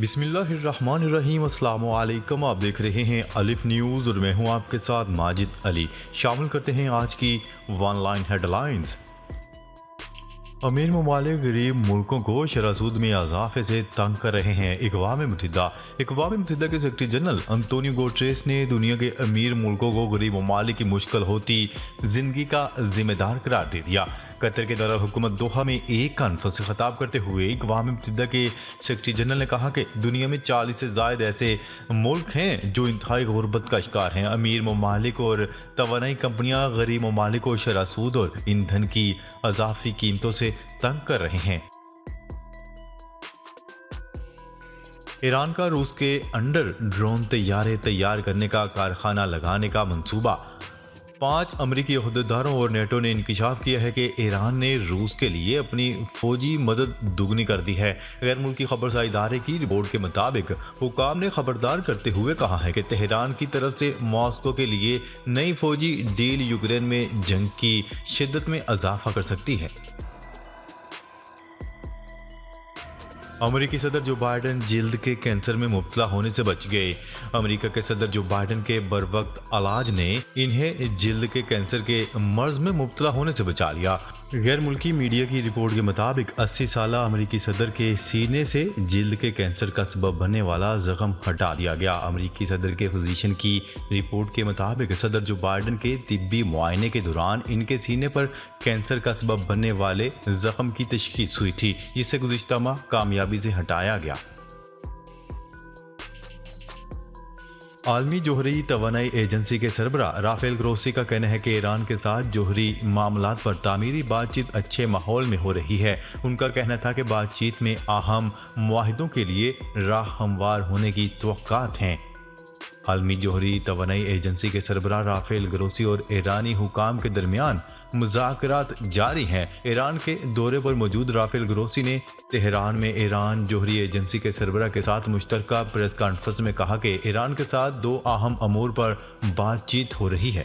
بسم اللہ الرحمن الرحیم۔ السلام علیکم، آپ دیکھ رہے ہیں الف نیوز اور میں ہوں آپ کے ساتھ ماجد علی۔ شامل کرتے ہیں آج کی ون لائن ہیڈ لائنز۔ امیر ممالک غریب ملکوں کو شرح سود میں اضافے سے تنگ کر رہے ہیں۔ اقوام متحدہ کے سیکرٹری جنرل انتونیو گوٹریس نے دنیا کے امیر ملکوں کو غریب ممالک کی مشکل ہوتی زندگی کا ذمہ دار قرار دے دیا۔ قطر کے دارالحکومت دوحہ میں ایک کانفرنس سے خطاب کرتے ہوئے اقوام متحدہ کے سیکرٹری جنرل نے کہا کہ دنیا میں 40 سے زائد ایسے ملک ہیں جو انتہائی غربت کا شکار ہیں۔ امیر ممالک اور توانائی کمپنیاں غریب ممالک کو شرح سود اور ایندھن کی اضافی قیمتوں سے تنگ کر رہے ہیں۔ ایران کا روس کے انڈر ڈرون طیارے تیار کرنے کا کارخانہ لگانے کا منصوبہ۔ 5 امریکی عہدیداروں اور نیٹو نے انکشاف کیا ہے کہ ایران نے روس کے لیے اپنی فوجی مدد دگنی کر دی ہے۔ غیر ملکی خبرساں ادارے کی رپورٹ کے مطابق حکام نے خبردار کرتے ہوئے کہا ہے کہ تہران کی طرف سے ماسکو کے لیے نئی فوجی ڈیل یوکرین میں جنگ کی شدت میں اضافہ کر سکتی ہے۔ امریکی صدر جو بائیڈن جلد کے کینسر میں مبتلا ہونے سے بچ گئے۔ امریکہ کے صدر جو بائیڈن کے بروقت علاج نے انہیں جلد کے کینسر کے مرض میں مبتلا ہونے سے بچا لیا۔ غیر ملکی میڈیا کی رپورٹ کے مطابق 80 سالہ امریکی صدر کے سینے سے جلد کے کینسر کا سبب بننے والا زخم ہٹا دیا گیا۔ امریکی صدر کے فزیشین کی رپورٹ کے مطابق صدر جو بائیڈن کے طبی معائنے کے دوران ان کے سینے پر کینسر کا سبب بننے والے زخم کی تشخیص ہوئی تھی، جسے گزشتہ ماہ کامیابی سے ہٹایا گیا۔ عالمی جوہری توانائی ایجنسی کے سربراہ رافیل گروسی کا کہنا ہے کہ ایران کے ساتھ جوہری معاملات پر تعمیری بات چیت اچھے ماحول میں ہو رہی ہے۔ ان کا کہنا تھا کہ بات چیت میں اہم معاہدوں کے لیے راہ ہموار ہونے کی توقعات ہیں۔ عالمی جوہری توانائی ایجنسی کے سربراہ رافیل گروسی اور ایرانی حکام کے درمیان مذاکرات جاری ہیں۔ ایران کے دورے پر موجود رافیل گروسی نے تہران میں ایران جوہری ایجنسی کے سربراہ کے ساتھ مشترکہ پریس کانفرنس میں کہا کہ ایران کے ساتھ 2 اہم امور پر بات چیت ہو رہی ہے۔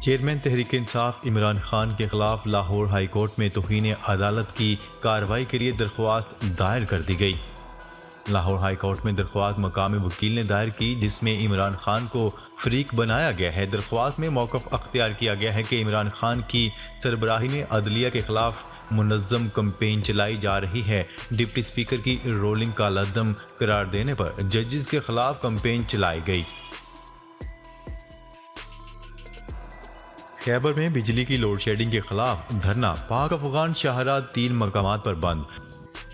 چیئرمین تحریک انصاف عمران خان کے خلاف لاہور ہائی کورٹ میں توہین عدالت کی کارروائی کے لیے درخواست دائر کر دی گئی۔ لاہور ہائی کورٹ میں درخواست مقامی وکیل نے دائر کی، جس میں عمران خان کو فریق بنایا گیا ہے۔ درخواست میں موقف اختیار کیا گیا ہے کہ عمران خان کی سربراہی میں عدلیہ کے خلاف منظم کمپین چلائی جا رہی ہے۔ ڈپٹی اسپیکر کی رولنگ کالعدم قرار دینے پر ججز کے خلاف کمپین چلائی گئی۔ خیبر میں بجلی کی لوڈ شیڈنگ کے خلاف دھرنا، پاک افغان شاہراہ 3 مقامات پر بند۔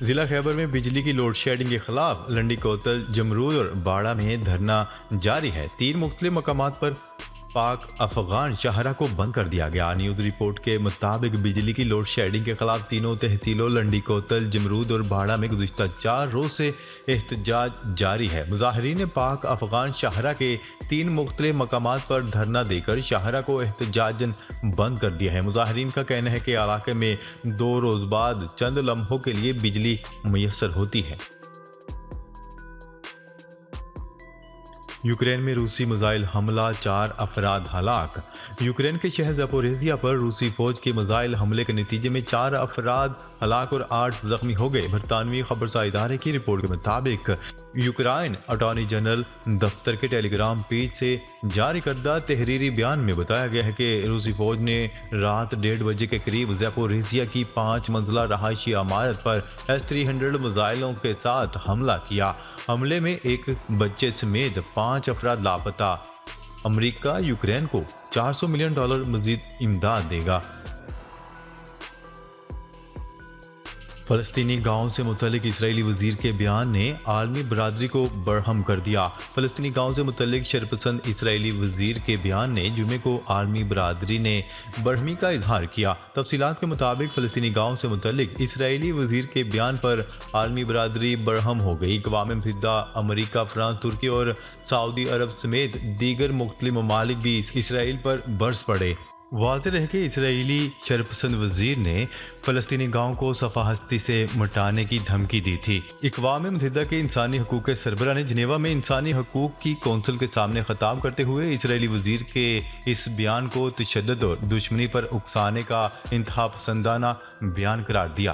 ضلع خیبر میں بجلی کی لوڈ شیڈنگ کے خلاف لنڈی کوتل، جمرود اور باڑہ میں دھرنا جاری ہے۔ 3 مختلف مقامات پر پاک افغان شاہراہ کو بند کر دیا گیا۔ نیوز رپورٹ کے مطابق بجلی کی لوڈ شیڈنگ کے خلاف تینوں تحصیلوں لنڈی کوتل، جمرود اور باڑہ میں گزشتہ 4 روز سے احتجاج جاری ہے۔ مظاہرین نے پاک افغان شاہراہ کے 3 مختلف مقامات پر دھرنا دے کر شاہراہ کو احتجاجاً بند کر دیا ہے۔ مظاہرین کا کہنا ہے کہ علاقے میں 2 روز بعد چند لمحوں کے لیے بجلی میسر ہوتی ہے۔ یوکرین میں روسی میزائل حملہ، 4 افراد ہلاک۔ یوکرین کے شہر زپوریزیا پر روسی فوج کے میزائل حملے کے نتیجے میں 4 افراد ہلاک اور 8 زخمی ہو گئے۔ برطانوی خبرساں ادارے کی رپورٹ کے مطابق یوکرائن اٹارنی جنرل دفتر کے ٹیلی گرام پیج سے جاری کردہ تحریری بیان میں بتایا گیا ہے کہ روسی فوج نے رات 1:30 بجے کے قریب زپوریزیا کی 5 منزلہ رہائشی عمارت پر S-300 میزائلوں کے ساتھ حملہ کیا۔ حملے میں ایک بچے سمیت 5 افراد لاپتہ۔ امریکہ یوکرین کو $400 ملین مزید امداد دے گا۔ فلسطینی گاؤں سے متعلق اسرائیلی وزیر کے بیان نے عالمی برادری کو برہم کر دیا۔ فلسطینی گاؤں سے متعلق شرپسند اسرائیلی وزیر کے بیان نے جمعے کو عالمی برادری نے برہمی کا اظہار کیا۔ تفصیلات کے مطابق فلسطینی گاؤں سے متعلق اسرائیلی وزیر کے بیان پر عالمی برادری برہم ہو گئی۔ اقوام متحدہ، امریکہ، فرانس، ترکی اور سعودی عرب سمیت دیگر مختلف ممالک بھی اسرائیل پر برس پڑے۔ واضح رہے کہ اسرائیلی شرپسند وزیر نے فلسطینی گاؤں کو صفحہ ہستی سے مٹانے کی دھمکی دی تھی۔ اقوام متحدہ کے انسانی حقوق کے سربراہ نے جنیوا میں انسانی حقوق کی کونسل کے سامنے خطاب کرتے ہوئے اسرائیلی وزیر کے اس بیان کو تشدد اور دشمنی پر اکسانے کا انتہا پسندانہ بیان قرار دیا۔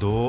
2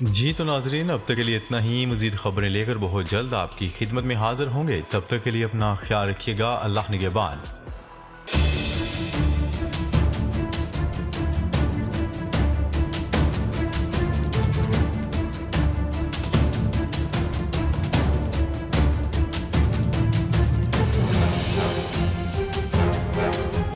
جی تو ناظرین، اب تک کے لیے اتنا ہی. مزید خبریں لے کر بہت جلد آپ کی خدمت میں حاضر ہوں گے. تب تک کے لیے اپنا خیال رکھیے گا. اللہ نگہبان.